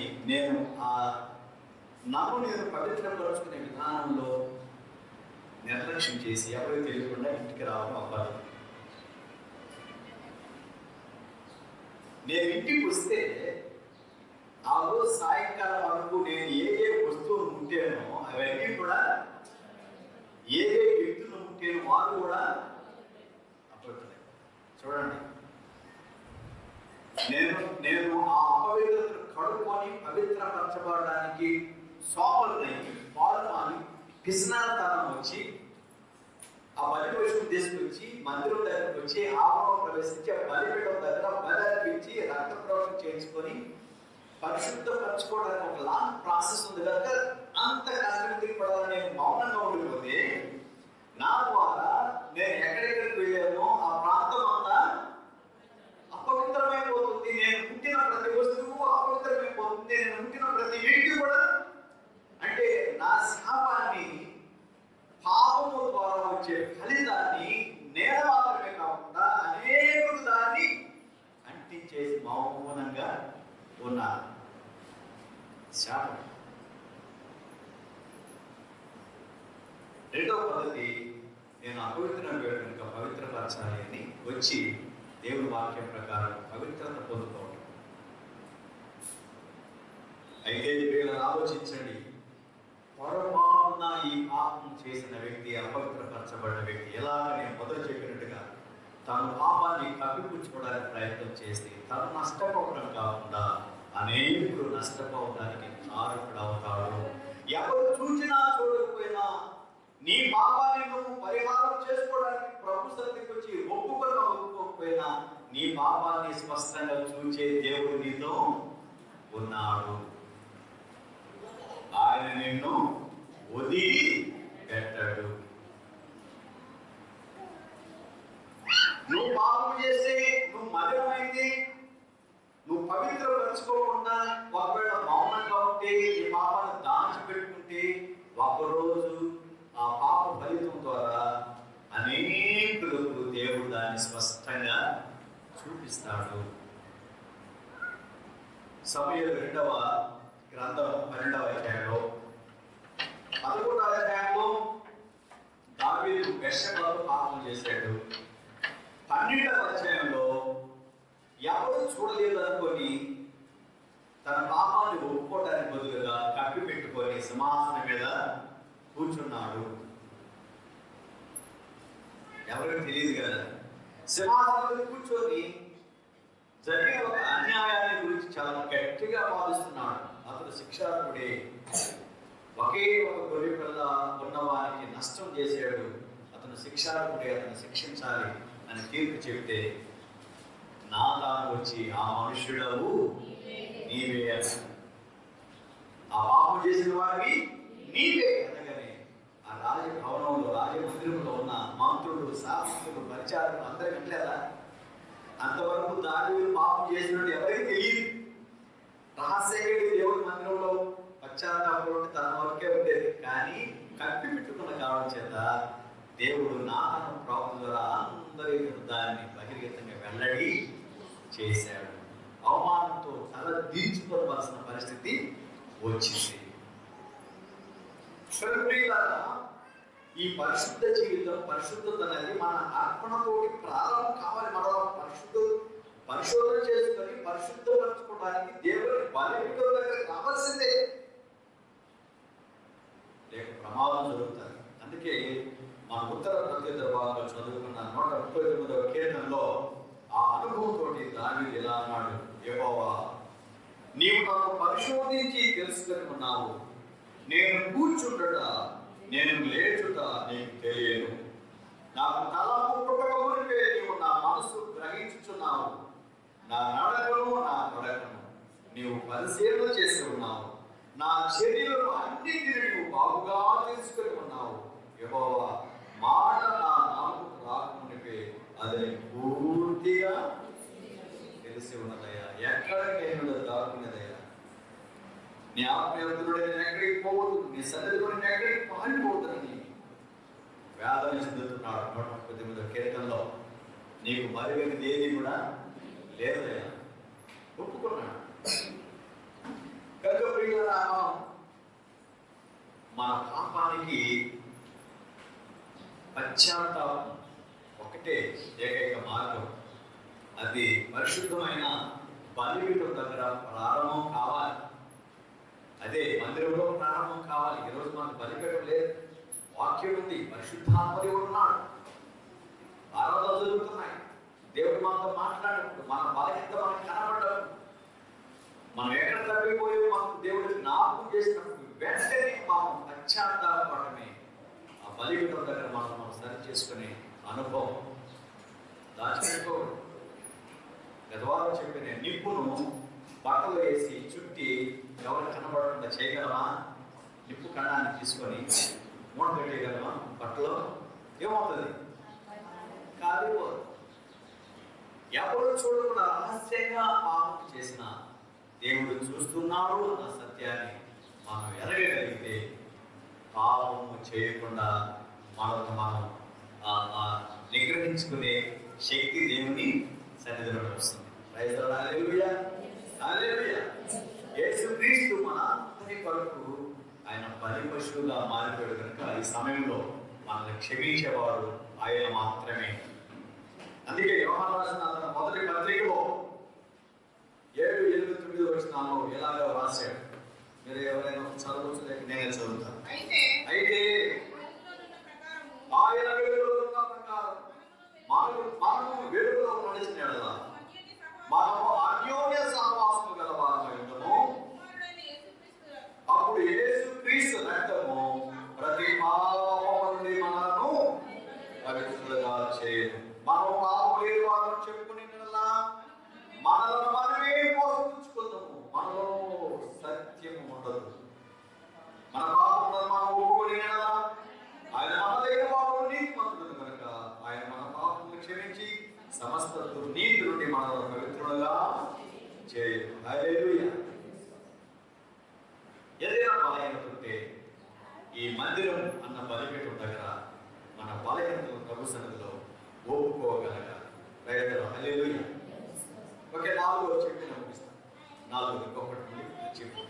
నన్ను నేను పవిత్రపరుచుకునే విధానంలో నిర్లక్ష్యం చేసి ఎవరికి తెలియకుండా ఇంటికి రావడం అవ్వాలి. నేను ఇంటికి వస్తే ఆ రోజు సాయంకాలం వరకు నేను ఏ వస్తువులు ముట్టానో అవన్నీ కూడా, ఏ వ్యక్తులు ముట్టానో వారు కూడా అపవిత్రులే. చూడండి, నేను ఆ అపవిత్రతను కడుక్కొని పవిత్రపరచబడడానికి సోమరునై పాల్మాని పిసినాతనం వచ్చి ఆ బలి పశువును తీసుకొచ్చి మందిరం దగ్గరకు వచ్చి ఆవరణం ప్రవేశించి ఆ బలిపీఠం దగ్గర బలి అర్పించి రక్త ప్రోక్షణ చేయించుకొని పరిశుద్ధపరచుకోవడానికి ఒక లాంగ్ ప్రాసెస్ ఉంది కనుక అంత కష్టం పడాలని నేను మౌనంగా ఉండిపోతే నా ద్వారా నేను ఎక్కడెక్కడికి వెళ్ళానో ఆ ప్రాంతం అంతా అపవిత్రమైపోతుంది. నేను పుట్టిన ప్రతి వస్తువు అపవిత్రమైపోతుంది. నేను పుట్టిన ప్రతి వ్యక్తి కూడా, అంటే నా శాపాన్ని, పాపము ద్వారా వచ్చే ఫలితాన్ని నేను మాత్రమే కాకుండా అనేకులు దాన్ని అంటించేసి మౌనంగా ఉన్నారు. శాపం. రెండవ పద్ధతి, నేను అపవిత్రం కనుక పవిత్రపరచాలి అని వచ్చి దేవుని వాక్యం ప్రకారం పవిత్రత పొందుకోవడం. అయితే వీళ్ళని ఆలోచించండి, పొరపాటున ఈ పాపం చేసిన వ్యక్తి, అపవిత్రపరచబడ్డ వ్యక్తి ఎలాగ నేను మొదలు చెప్పినట్టుగా తన పాపాన్ని కప్పిపుచ్చుకోవడానికి ప్రయత్నం చేసి తను నష్టపోవడం కాకుండా అనేకులు నష్టపోవడానికి కారకుడు అవుతాడు. ఎవరు చూసినా చూడకపోయినా నీ పాపాన్ని నువ్వు పరిహారం చేసుకోవడానికి ప్రభు నీ పాపాన్ని స్పష్టంగా చూచే దేవుడు నీతో ఉన్నాడు. ఆయన నిన్ను వదిలి పెట్టాడు. నువ్వు పాపం చేస్తే, నువ్వు మలినమైంది, నువ్వు పవిత్రపరచుకోకుండా ఒకవేళ మౌనంగా ఉంటే, ఈ పాపాన్ని దాచిపెట్టుకుంటే, ఒకరోజు ఆ పాప ఫలితం ద్వారా అనేకులకు దేవుడు దాన్ని స్పష్టంగా చూపిస్తాడు. సమూయేలు 2వ గ్రంథం 12వ అధ్యాయంలో 11వ అధ్యాయంలో దావీదు బెత్షెబాతో పాపం చేశాడు. 12వ అధ్యాయంలో ఎవరు చూడలేదు అనుకొని తన పాపాన్ని ఒప్పుకోవడానికి బదులుగా కప్పి పెట్టుకొని సింహాసనం మీద కూర్చున్నాడు. ఎవరికి తెలియదు కదా. సింహాసనం మీద కూర్చొని జరిగిన ఒక అన్యాయాన్ని గురించి చాలా గట్టిగా వాదిస్తున్నాడు. అతడు శిక్షార్హుడే. ఒకే ఒక గొర్రె పిల్ల ఉన్నవారికి నష్టం చేశాడు, అతను శిక్షార్హుడే, అతను శిక్షించాలి అని తీర్పు చెప్తే నాతాను వచ్చి ఆ మనుష్యుడవు నీవే, ఆ పాపం చేసిన వాడివి నీవే అనగానే ఆ రాజభవనంలో రాజమందిరంలో ఉన్న మంత్రులు, శాసకులు, పరిచారులు అందరూ వినలేదా? అంతవరకు దావీదు పాపం చేసినట్టు ఎవరికి తెలియదు. రహస్యంగా దేవుడి మందిరంలో పశ్చాత్తాపంలో తన వరకే ఉండేది. కానీ కప్పి పెట్టుకున్న కావడం చేత దేవుడు నాతన ప్రాబ్లం ద్వారా అందరి దాన్ని బహిర్గతంగా వెల్లడి చేశాడు. అవమానంతో తల దించుకోవాల్సిన పరిస్థితి వచ్చింది. ఈ పరిశుద్ధ జీవితం, పరిశుద్ధత అనేది మన అర్పణతోటి ప్రారంభం కావాలి. మనం పరిశోధన చేసుకొని పరిశుద్ధపరచుకోవడానికి దేవుని బలిపీఠం దగ్గర రావాల్సిందే, లేక ప్రమాదం జరుగుతుంది. అందుకే మన ఉత్తర ప్రత్యుత్తర భాగంలో చదువుకున్న 139వ కీర్తనలో ఆ అనుభవంతో దావీదు ఎలా అన్నాడు, యెహోవా నీవు నన్ను పరిశోధించి తెలుసుకొని ఉన్నావు, నేను కూర్చుండట నేను లేచుట నీకు తెలియను, నాకు తలపు పుట్టక మునిపే నీవు నా మనసు గ్రహించుచున్నావు, నా నడకను నా నడకను నీవు పరిశీలన చేసి ఉన్నావు, నా చర్యలను అన్నిటిని నీవు బాగుగా తెలుసుకొని ఉన్నావు. యెహోవా మాట నా నాలుగు రాకమునిపే అది పూర్తిగా తెలిసి ఉన్నదయ్యా. ఎక్కడ నేను దాక్కున్నదయ్యా, నీ ఆత్మీయుడు నేను ఎక్కడికి పోవద్దు, నీ సన్నిధిలో నేను ఎక్కడికి పారిపోవద్దని వేదన చెందుతున్నాడు. 139వ కీర్తనలో నీకు మరుగైనది ఏది కూడా లేదయ్యా, ఒప్పుకున్నాడు. కనుక ప్రియులారా, మన పాపానికి పశ్చాత్తాపం ఒకటే ఏకైక మార్గం. అది పరిశుద్ధమైన బలిపీఠం దగ్గర ప్రారంభం కావాలి. అదే మందిరంలో ప్రారంభం కావాలి. ఈరోజు మనకు బలిపీఠం లేదు, వాక్యం ఉంది, పరిశుద్ధాత్మ ఉన్నాడు, ఆరాధనలు జరుగుతున్నాయి. దేవుడు మనతో మాట్లాడినప్పుడు, మన బలహీనత మనకు కనబడ్డప్పుడు, మనం ఎక్కడ తప్పిపోయో మనకు దేవుడికి జ్ఞాపకం చేసినప్పుడు వెంటనే మనం పశ్చాత్తాపడమే ఆ బలిపీఠం దగ్గర మనం సరి చేసుకునే అనుభవం. దాచిపెట్టుకోవడం. గతవారం చెప్పిన నిప్పును బట్టలు వేసి చుట్టి ఎవరికి కనబడకుండా చేయగలమా? నిప్పు కణాన్ని తీసుకొని మూట పెట్టేయగలమా? బట్టలో ఏమవుతుంది? కాలిపోదు. ఎవరు చూడకుండా రహస్యంగా పాపం చేసిన దేవుడు చూస్తున్నాడు అన్న సత్యాన్ని మనం ఎరగగలిగితే పాపము చేయకుండా మనకు మనం నిగ్రహించుకునే శక్తి దేవుని సన్నిధిలో వస్తుంది. హల్లెలూయా, హల్లెలూయా. యేసుక్రీస్తు మన అందరి కొరకు ఆయన బలి పశువుగా మారిపోయాడు కనుక ఈ సమయంలో మనల్ని క్షమించేవాడు ఆయన మాత్రమే. అందుకే యోహాను రాసిన తన మొదటి పత్రికలో 7, 8, 9 వచనాల్లో ఎలాగో రాశాడు. మీరు ఎవరైనా చదవచ్చు, లేక నేనే చదువుతాను. అయితే ఆయన వెలుగులో ఉన్న ప్రకారం మనము వెలుగులో నడిచిన యెడల మనము అన్యోన్య సహవాసము గల వారమై ఉండుము. అప్పుడు యేసుక్రీస్తు రక్తము ప్రతి పాపము నుండి మనలను పవిత్రులుగా చేయను. మనము పాపము లేని వారని చెప్పుకుని యెడల మనలను మనమే మోసపుచ్చుకుందాము. మనలో సత్యము ఉండదు. మన పాపములను మనం ఒప్పుకొని ఆయన మనదైన వాడు నీతిమంతుడు కనుక ఆయన మన పాపములు క్షమించి సమస్త దుర్నీతి నుండి మనల్ని పవిత్రులుగా చేయు. హల్లెలూయా. ఏదైనా బలహీనత ఉంటే ఈ మందిరం అన్న బలిపీఠం దగ్గర మన బలహీనతలు ప్రభు సన్నిధిలో ఒప్పుకోగలగాలి. హల్లెలూయా. ఓకే, 4వ చెప్పి నమ్మిస్తాను. 4వ ఇంకొకటి చెప్పి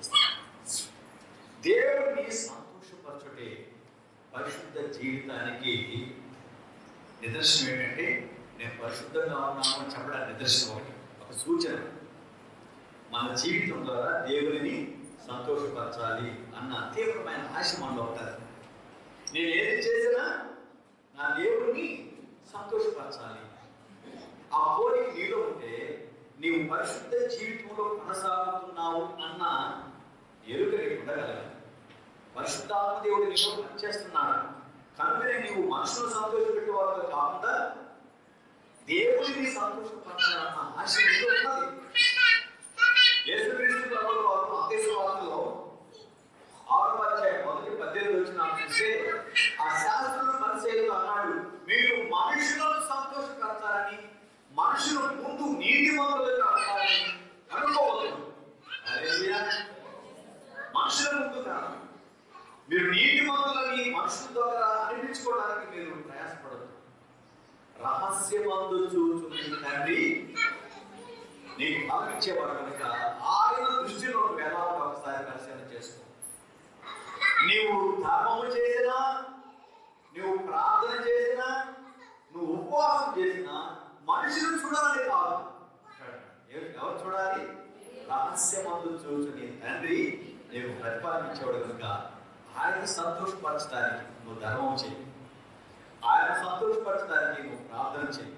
దేవుడిని సంతోషపరచుటే పరిశుద్ధ జీవితానికి నిదర్శనం. ఏంటంటే నేను పరిశుద్ధంగా ఉన్నాను అని చెప్పడానికి నిదర్శనం ఒక సూచన. మన జీవితం ద్వారా దేవుడిని సంతోషపరచాలి అన్న తీవ్రమైన ఆశ మనలో ఉంటుంది. నేను ఏది చేసినా నా దేవుడిని సంతోషపరచాలి. ఆ కోరిక నీలో ఉంటే నీవు పరిశుద్ధ జీవితంలో కొనసాగుతున్నావు అన్న ఎరుక నీకు ఉండగలగాలి. పరిశుద్ధాత్మ దేవుడు నీలో పనిచేస్తున్నాడు కనుక నీవు మనుషులు సంతోషపెట్టేవారుగా కాకుండా దేవుడిని సంతోషపరచాలన్న ఆశ నీలో ఉన్నది. యేసుక్రీస్తు ప్రభువు వారు మత్తయి సువార్తలో 6వ అధ్యాయం 1-18 చూస్తే ఆ శాస్త్రులు పరిసయ్యులు అన్నాడు, మీరు మనుషులను సంతోషపరచాలని, మనుషుల ముందు నీతిమంతులుగా ఉండాలని అనుకోవద్దు. హల్లెలూయా. మనుషుల ముందు కాదు, మీరు నీతిమంతులని మనుషుల ద్వారా అనిపించుకోవడానికి మీరు ప్రయాసపడద్దు. రహస్యమందు చూచు నీ తండ్రి నీకు ఫలమిచ్చేవాడు కనుక ఆయన దృష్టిలో ఎలా ఒకసారి పరిశీలన చేసుకో. నీవు ధర్మము చేసినా, నువ్వు ప్రార్థన చేసినా, నువ్వు ఉపవాసం చేసినా మనుషులు చూడాలని కాదు. ఎవరు చూడాలి? రహస్యమందు చూచు నీ తండ్రి నీకు ప్రతిఫలమిచ్చేవాడు కనుక ఆయన సంతోషపరచడానికి నువ్వు ధర్మం చేయి, ఆయన సంతోషపరచడానికి నువ్వు ప్రార్థన చేయి,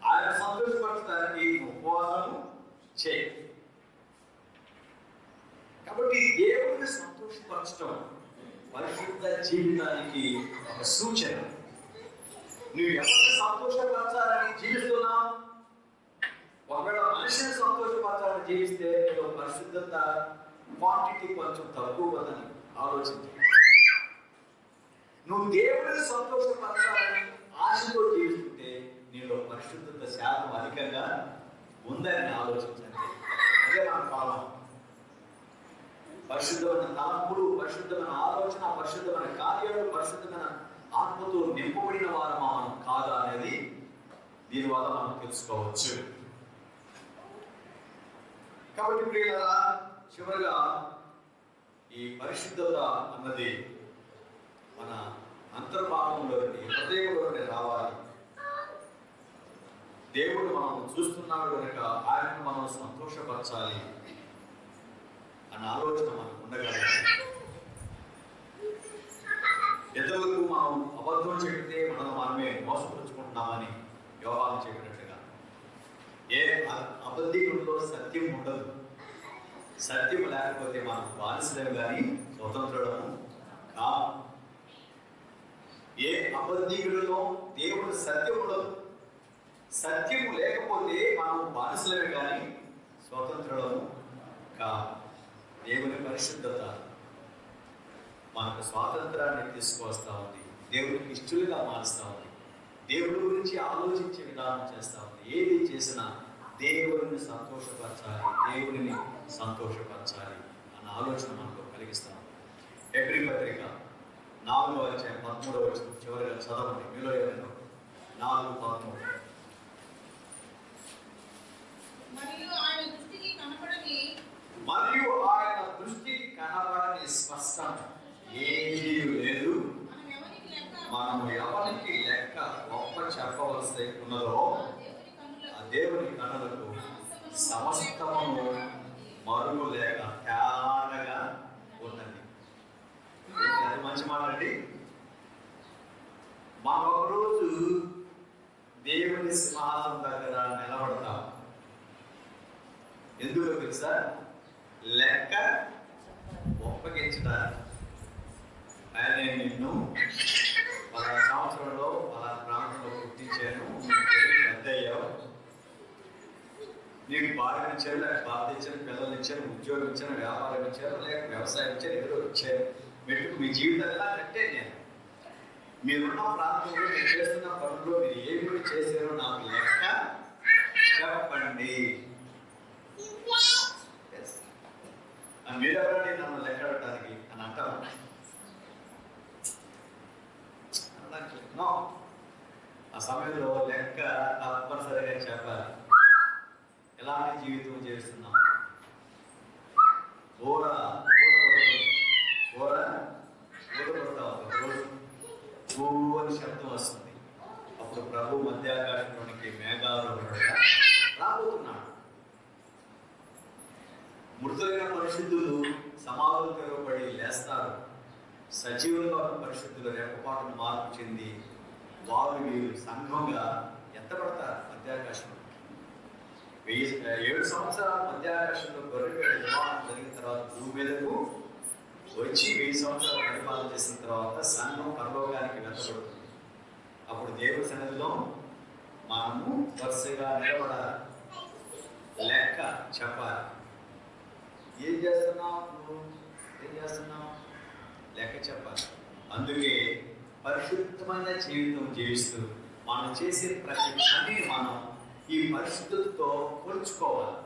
ఆయన సంతోషపరచడానికి నువ్వు ఉపవాసము చేయి. కాబట్టి దేవుడిని సంతోషపరచడం పరిశుద్ధ జీవితానికి ఒక సూచన. నువ్వు ఎవరిని సంతోషపరచాలని జీవిస్తున్నావు? ఒకవేళ మనిషిని సంతోషపరచాలని జీవిస్తే పరిశుద్ధత క్వాంటిటీ కొంచెం తక్కువ ఉందని ఆలోచించు. నువ్వు దేవుడిని సంతోషపరచాలని ఆశతో జీవిస్తుంటే నీలో పరిశుద్ధత శాతం అధికంగా ఉందని ఆలోచించండి. అదే మన కాలం. పరిశుద్ధమైన తలంపులు, పరిశుద్ధమైన ఆలోచన, పరిశుద్ధమైన కార్యాలు, పరిశుద్ధమైన ఆత్మతో నింపబడిన వారు మనం కాదా అనేది దీనివల్ల మనం తెలుసుకోవచ్చు. కాబట్టి ప్రియులారా, చివరిగా ఈ పరిశుద్ధత అన్నది మన అంతర్భాగంలోని హృదయంలోనే రావాలి. దేవుడు మనం చూస్తున్నాడు కనుక ఆయనను మనం సంతోషపరచాలి అన్న ఆలోచన మనకు ఉండగలగాలి. ఇతరులకు మనం అబద్ధం చెబితే మనమే మోసపుచ్చుకుంటున్నామని యోహాను చెప్పినట్టుగా ఏ అబద్ధికుల్లో సత్యం ఉండదు. సత్యం లేకపోతే మనం బానిసలేము కానీ స్వతంత్రుడము కాదు. ఏ అబద్ధికుడిలో దేవుడు సత్యం ఉండదు. సత్యము లేకపోతే మనం బానిసలేమే కానీ స్వతంత్రుడము కాదు. దేవుని పరిశుద్ధత మనకు స్వాతంత్రాన్ని తీసుకువస్తా ఉంది. దేవునికి ఇష్టలుగా మారుస్తూ ఉంది. దేవుడి గురించి ఆలోచించే విధానం చేస్తూ ఉంది. ఏది చేసినా దేవుడిని సంతోషపరచాలి, దేవుడిని సంతోషపరచాలి అన్న ఆలోచన మనకు కలిగిస్తాం. హెబ్రీ పత్రిక 4వ అధ్యాయం 13వ వచనం చివరిగా చదవండి. మీలో ఎవరైనా 4:13. మరియు ఆయన దృష్టికి కనబడని స్పష్టం ఏదీ లేదు. మనం ఎవరికి లెక్క గొప్ప చెప్పవలసి ఉన్నదో ఆ దేవుని కన్నులకు సమస్తము మరుగు లేక తేటగా ఉన్నది. అది మంచి మాట అండి. మనం ఒకరోజు దేవుని సింహాసనం దగ్గర నిలబడతాం. ఎందుకో తెలుసా? లెక్క ఒప్పగించడానికి. ఆయన నిన్ను పలా సంవత్సరంలో పలా ప్రాంతంలో గుర్తించాను, పెద్దయ్యావు, నీకు భార్యను ఇచ్చారు, లేక బాధ్యత ఇచ్చారు, పిల్లల్ని ఇచ్చారు, ఉద్యోగం ఇచ్చారు, వ్యాపారం ఇచ్చారు, లేక వ్యవసాయం ఇచ్చారు, ఏదో ఇచ్చారు. మెట్టుకు మీ జీవితం ఎలా కట్టే నేను మీరున్న ప్రాంతంలో మీరు చేస్తున్న పనుల్లో మీరు ఏమి చేశారో నాకు లెక్క చెప్పండి. మీరెవరండి నన్ను లెక్క పెట్టడానికి అని అంటారు. ఆ సమయంలో లెక్క తప్పనిసరిగా చెప్పాలి. ఎలాంటి జీవితం చేస్తున్నాం? అని శబ్దం వస్తుంది. అప్పుడు ప్రభు మధ్యాకాశంలోనికి మేఘారోహణుడుగా రాబోతున్నాడు. మృతులైన పరిశుద్ధులు సమాధులు తెరవబడి లేస్తారు. సజీవులుగా పరిశుద్ధుల రెప్పపాటును మార్పు చెంది వారు వీరు సంఘంగా ఎత్తబడతారు మధ్యాకాశంలో. 7 సంవత్సరాల మధ్యాకాశంలో గొర్రెపిల్ల వివాహం జరిగిన తర్వాత భూమి మీదకు వచ్చి 1000 సంవత్సరాలు పరిపాలన చేసిన తర్వాత సంఘం పరలోకానికి వెళ్ళబడుతుంది. అప్పుడు దేవుని సన్నిధిలో మనము వరుసగా నిలబడాలి, లెక్క చెప్పాలి. ఏం చేస్తున్నావు? లెక్క చెప్పాలి. అందుకే పరిశుద్ధమైన జీవితం జీవిస్తూ మనం చేసే ప్రతి పని మనం ఈ పరిశుద్ధతతో కొలుచుకోవాలి.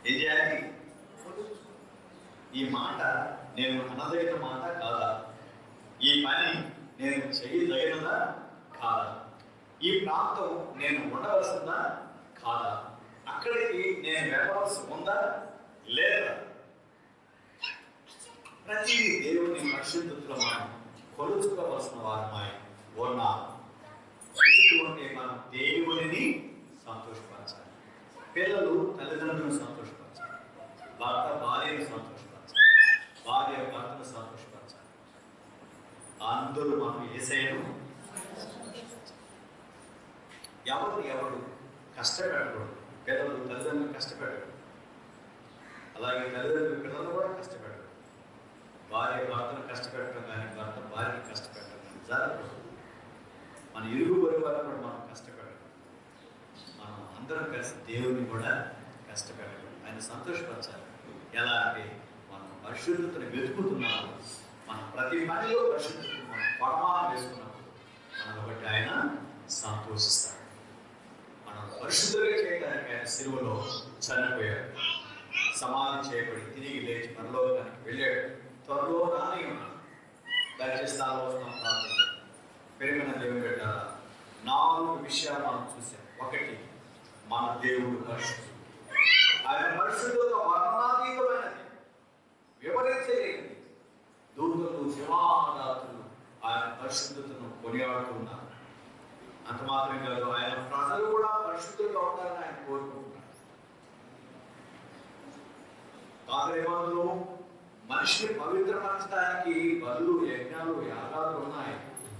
ఏం చేయాలి? ఈ మాట నేను అనదగిన మాట కాదా? ఈ పని నేను చేయదగినదా కాదా? ఈ ప్రాంతం నేను ఉండవలసిందా కాదా? అక్కడికి నేను వెళ్ళవలసి ఉందా లేదా? ప్రతి దేవుని పరిశుద్ధతలో మనం కొలుచుకోవలసిన వారమై ఉన్నాం. ఎందుకంటే మనం దేవుడిని సంతోషపరచాలి, పిల్లలు తల్లిదండ్రులను సంతోషపరచాలి, భర్త భార్యను సంతోషపరచాలి, భార్య భర్తను సంతోషపరచాలి. అందరూ మనం యేసయ్యను ఎవరు కష్టపెట్టకూడదు. పిల్లలు తల్లిదండ్రులు కష్టపెట్టకూడదు, అలాగే తల్లిదండ్రులు పిల్లలు కూడా కష్టపెట్టకూడదు. భార్య భర్తను కష్టపెట్టడం కానీ భర్త భార్యను కష్టపెట్టడం కానీ జరగకూడదు. మన ఇరుగు పొరుగు వారిని కూడా మనం కష్టపెట్టకూడదు. మనం అందరం కలిసి దేవుని కూడా కష్టపెట్టకూడదు, ఆయన సంతోషపరచాలి. ఎలా అంటే మనం పరిశుద్ధతను వెతుకుతున్నాము, మనం ప్రతి పనిలో పరిశుద్ధతను మనం పరమానం వేసుకున్నప్పుడు మనల్ని బట్టి ఆయన సంతోషిస్తాడు. మనం పరిశుద్ధంగా చేయడానికి ఆయన సిలువలో చనిపోయాడు, సమాధి చేయబడి తిరిగి లేచి పరలోకానికి వెళ్ళాడు. త్వరలో రాని ఉన్నాడు. దయచేసి ఆలోచన ప్రార్థించాడు. పెరిగిన దేవుని పెట్టారా 4 విషయాలు మనం చూసాం. 1, మన దేవుడు పరిశుద్ధుడు. ఆయన పరిశుద్ధత వర్ణనాతీతమైనది, వివరించలేనిది. దూతలు సింహారాత్రులు ఆయన పరిశుద్ధతను కొనియాడుతున్నారు. అంత మాత్రం కాదు, ఆయన ప్రజలు కూడా పరిశుద్ధంగా ఉండాలని ఆయన కోరుకుంటున్నారు. పాత నిబంధనలు మనిషిని పవిత్రపరచడానికి బలులు, యజ్ఞాలు, యాగాలు ఉన్నాయి.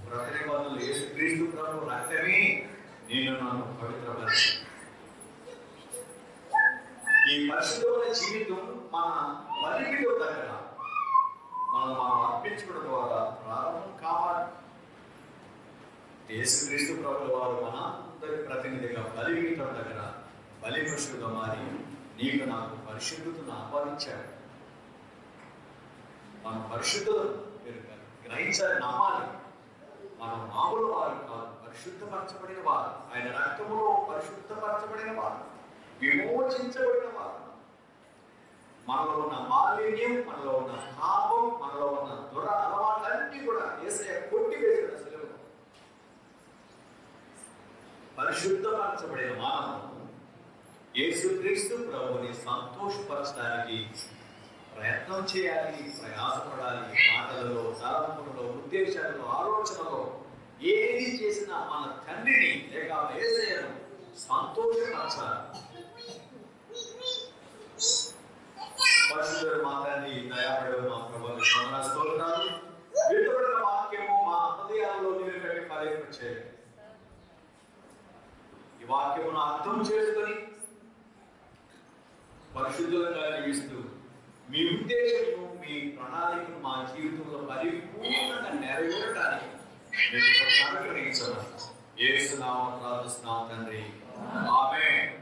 క్రొత్త నిబంధనలు యేసుక్రీస్తు ప్రభు రక్తమే నన్ను పవిత్రపరిచి. ఈ పరిశుద్ధమైన జీవితం మన బలిపీఠం దగ్గర మనం అర్పించుకోవడం ద్వారా ప్రారంభం కావాలి. యేసుక్రీస్తు ప్రభుల వారు మన అందరి ప్రతినిధిగా బలిపీఠం దగ్గర బలి పశువుగా మారి నీకు నాకు పరిశుద్ధతను ఆపాదించాడు. మనం పరిశుద్ధతను గ్రహించాలి, నమ్మాలి. మనం మామూలు వారు కాదు, పరిశుద్ధపరచబడిన వారు, ఆయన రక్తములో పరిశుద్ధపరచబడిన వారు, విమోచించబడిన వారు. మనలో ఉన్న మాలిన్యం, మనలో ఉన్న పాపం, మనలో ఉన్న దుర అలవాట్లన్నీ కూడా యేసయ్య కొట్టివేసిన సిలువలో. పరిశుద్ధపరచబడిన మానవులు యేసుక్రీస్తు ప్రభుని సంతోషపరచడానికి ప్రయత్నం చేయాలి, ప్రయాసపడాలి. మాటలలో, తలంపులలో, ఉద్దేశాలలో, ఆలోచనలో ఏది చేసినా మన తండ్రిని లేక యేసయ్యను సంతోషపరచాలి. పరిశుద్ధుడు మా తండ్రి, దయాళుడు మా ప్రభువుకు స్తోత్రాలు. విడుదల వాక్యము మా హృదయాల్లో నీరు కట్టి ఫలింపచేయండి. ఈ వాక్యమును అర్థం చేసుకొని పరిశుద్ధంగా జీవిస్తూ మీ ఉద్దేశము, మీ ప్రణాళికను మా జీవితంలో పరిపూర్ణంగా నెరవేరడానికి మీరు అనుగ్రహించమని యేసు నామమున ప్రార్థిస్తున్నాము తండ్రి. ఆమేన్.